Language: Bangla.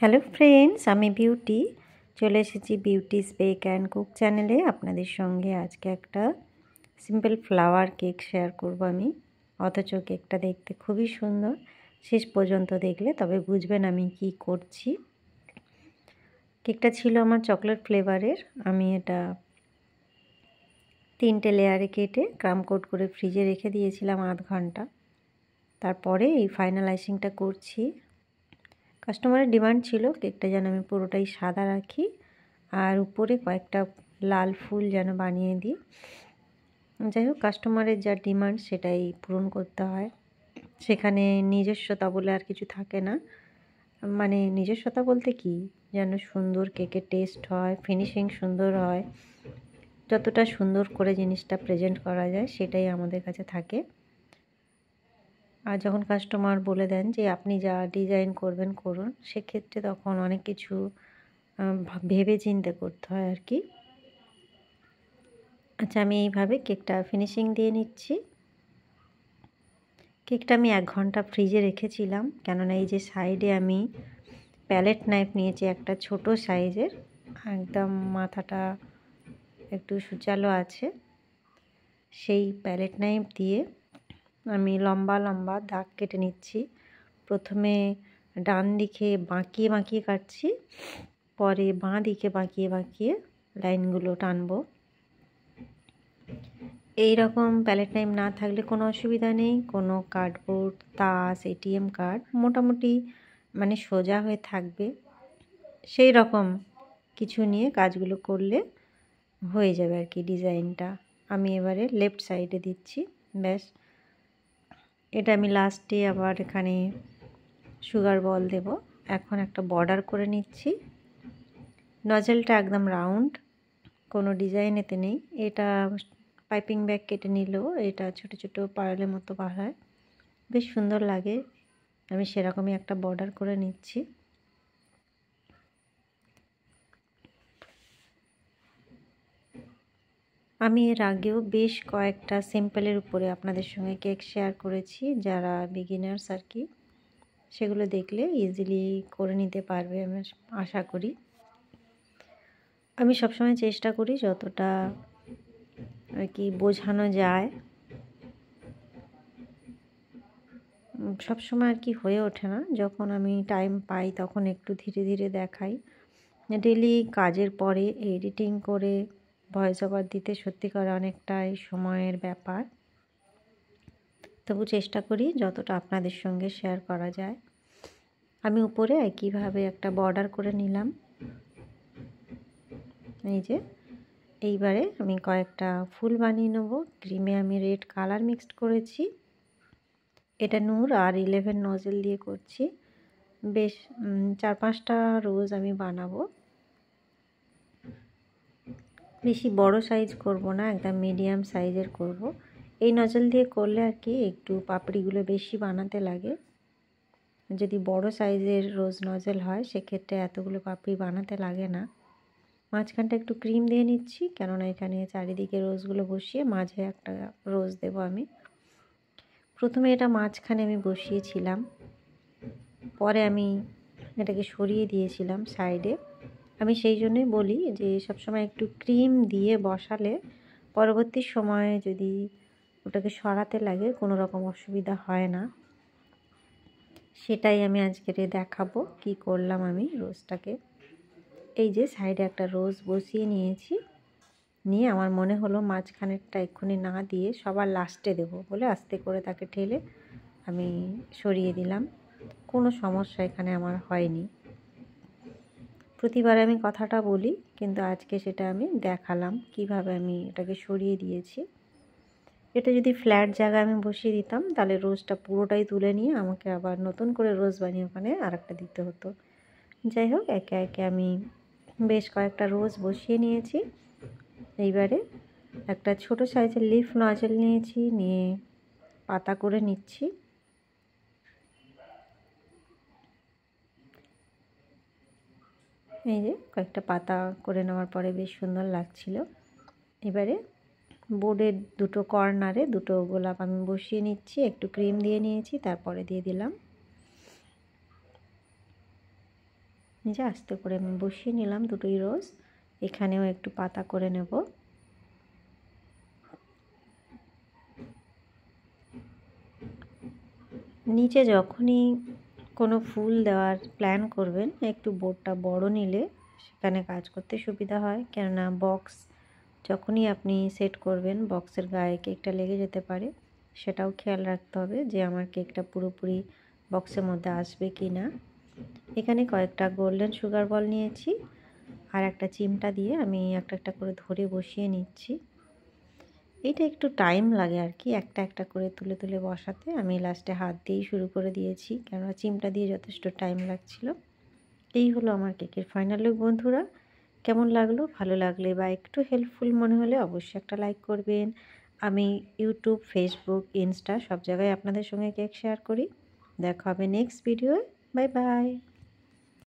হ্যালো ফ্রেন্ডস, আমি বিউটি চলে এসেছি বিউটিস বেক অ্যান্ড কুক চ্যানেলে। আপনাদের সঙ্গে আজকে একটা সিম্পল ফ্লাওয়ার কেক শেয়ার করব আমি। অথচ কেকটা দেখতে খুবই সুন্দর। শেষ পর্যন্ত দেখলে তবে বুঝবেন আমি কি করছি। কেকটা ছিল আমার চকলেট ফ্লেভারের। আমি এটা 3টে লেয়ারে কেটে ক্রাম কোট করে ফ্রিজে রেখে দিয়েছিলাম আধ ঘন্টা। তারপরে এই ফাইনালাইজিংটা করছি। কাস্টমারের ডিমান্ড ছিল কেকটা যেন আমি পুরোটাই সাদা রাখি আর উপরে কয়েকটা লাল ফুল যেন বানিয়ে দিই। যাই হোক, কাস্টমারের যা ডিমান্ড সেটাই পূরণ করতে হয়। সেখানে নিজস্বতা বলে আর কিছু থাকে না। মানে নিজস্বতা বলতে কি, যেন সুন্দর কেকের টেস্ট হয়, ফিনিশিং সুন্দর হয়, যতটা সুন্দর করে জিনিসটা প্রেজেন্ট করা যায় সেটাই আমাদের কাছে থাকে। আর যখন কাস্টমার বলে দেন যে আপনি যা ডিজাইন করবেন করুন, সেক্ষেত্রে তখন অনেক কিছু ভেবে চিন্তে করতে হয় আর কি। আচ্ছা, আমি এইভাবে কেকটা ফিনিশিং দিয়ে নিচ্ছি। কেকটা আমি 1 ঘন্টা ফ্রিজে রেখেছিলাম, কেননা এই যে সাইডে আমি প্যালেট নাইফ নিয়েছি একটা ছোট সাইজের, একদম মাথাটা একটু সূচালো আছে। সেই প্যালেট নাইফ দিয়ে আমি লম্বা লম্বা দাগ কেটে নিচ্ছি। প্রথমে ডান দিকে বাঁকিয়ে বাঁকিয়ে কাটছি, পরে বাঁ দিকে বাঁকিয়ে বাঁকিয়ে লাইনগুলো টানবো। এই রকম প্যালেট নাইফ না থাকলে কোনো অসুবিধা নেই। কোনো কার্ডবোর্ড, তাস, এটিএম কার্ড মোটামুটি মানে সোজা হয়ে থাকবে সেই রকম কিছু নিয়ে কাজগুলো করলে হয়ে যাবে আর কি ডিজাইনটা। আমি এবারে লেফট সাইডে দিচ্ছি, ব্যাস। এটা আমি লাস্টে আবার এখানে সুগার বল দেব। এখন একটা বর্ডার করে নিচ্ছি। নজলটা একদম রাউন্ড, কোনো ডিজাইন এতে নেই। এটা পাইপিং ব্যাগ কেটে নিলেও এটা ছোট ছোট পার্লের মতো বার হয়, বেশ সুন্দর লাগে। আমি সেরকমই একটা বর্ডার করে নিচ্ছি। আমি এর আগেও বেশ কয়েকটা সিম্পলের উপরে আপনাদের সঙ্গে কেক শেয়ার করেছি, যারা বিগিনার্স আর কি, সেগুলো দেখলে ইজিলি করে নিতে পারবে আমি আশা করি। আমি সবসময় চেষ্টা করি যতটা আর কি বোঝানো যায়, সবসময় আর কি হয়ে ওঠে না। যখন আমি টাইম পাই তখন একটু ধীরে ধীরে দেখাই। ডেলি কাজের পরে এডিটিং করে ভয়েস ওভার দিতে সত্যিকার অনেকটাই সময়ের ব্যাপার। তবু চেষ্টা করি যতটা আপনাদের সঙ্গে শেয়ার করা যায়। আমি উপরে একইভাবে একটা বর্ডার করে নিলাম। এই যে এইবারে আমি কয়েকটা ফুল বানিয়ে নেব। ক্রিমে আমি রেড কালার মিক্সড করেছি। এটা নূর আর 11 নজেল দিয়ে করছি। বেশ 4-5টা রোজ আমি বানাবো। বেশি বড় সাইজ করব না, একদম মিডিয়াম সাইজের করব। এই নজল দিয়ে করলে আর কি একটু পাপড়িগুলো বেশি বানাতে লাগে। যদি বড় সাইজের রোজ নজল হয় সেক্ষেত্রে এতগুলো পাপড়ি বানাতে লাগে না। মাঝখানটা একটু ক্রিম দিয়ে নিচ্ছি, কেননা এখানে চারিদিকে রোজগুলো বসিয়ে মাঝে একটা রোজ দেব আমি। প্রথমে এটা মাঝখানে আমি বসিয়েছিলাম, পরে আমি এটাকে সরিয়ে দিয়েছিলাম সাইডে। আমি সেই জন্যই বলি যে সবসময় একটু ক্রিম দিয়ে বসালে পরবর্তী সময়ে যদি ওটাকে সরাতে লাগে কোনো রকম অসুবিধা হয় না। সেটাই আমি আজকে দেখাবো কি করলাম আমি রোজটাকে। এই যে সাইডে একটা রোজ বসিয়ে নিয়েছি, নিয়ে আমার মনে হলো মাঝখানেরটা এক্ষুনি না দিয়ে সবার লাস্টে দেবো বলে আস্তে করে তাকে ঠেলে আমি সরিয়ে দিলাম। কোনো সমস্যা এখানে আমার হয়নি। প্রতিবার আমি কথাটা বলি, কিন্তু আজকে সেটা আমি দেখালাম কিভাবে আমি এটাকে সরিয়ে দিয়েছি। এটা যদি ফ্ল্যাট জায়গায় আমি বসিয়ে দিতাম তাহলে রোজটা পুরোটাই তুলে নিয়ে আমাকে আবার নতুন করে রোজ বানিয়ে ওখানে আরেকটা দিতে হতো। যাই হোক, একে একে আমি বেশ কয়েকটা রোজ বসিয়ে নিয়েছি। এইবারে একটা ছোট সাইজের লিফ নজল নিয়েছি, নিয়ে পাতা করে নিচ্ছি। এই যে কয়েকটা পাতা করে নেওয়ার পরে বেশ সুন্দর লাগছিল। এবারে বোর্ডের দুটো কর্নারে দুটো গোলাপ আমি বসিয়ে নিচ্ছি, একটু ক্রিম দিয়ে নিয়েছি, তারপরে দিয়ে দিলাম। যে আস্তে করে আমি বসিয়ে নিলাম দুটোই রোজ। এখানেও একটু পাতা করে নেব। নিচে যখনই কোনো ফুল দেওয়ার প্ল্যান করবেন একটু বোর্ডটা বড় নিলে সেখানে কাজ করতে সুবিধা হয়, কেননা বক্স যখনই আপনি সেট করবেন বক্সের গায়ে কেকটা লেগে যেতে পারে, সেটাও খেয়াল রাখতে হবে যে আমার কেকটা পুরোপুরি বক্সের মধ্যে আসবে কি না। এখানে কয়েকটা গোল্ডেন সুগার বল নিয়েছি আর একটা চিমটা দিয়ে আমি একটা একটা করে ধরে বসিয়ে নিচ্ছি। এটা একটু টাইম লাগে আর কি, একটা একটা করে তুলে তুলে বসাতে। আমি লাস্টে হাত দিয়েই শুরু করে দিয়েছি, কেননা চিমটা দিয়ে যথেষ্ট টাইম লাগছিল। এই হলো আমার কেকের ফাইনাল লুক বন্ধুরা। কেমন লাগলো? ভালো লাগলে বা একটু হেল্পফুল মনে হলে অবশ্যই একটা লাইক করবেন। আমি ইউটিউব, ফেসবুক, ইনস্টা সব জায়গায় আপনাদের সঙ্গে কেক শেয়ার করি। দেখা হবে নেক্সট ভিডিওয়। Bye bye.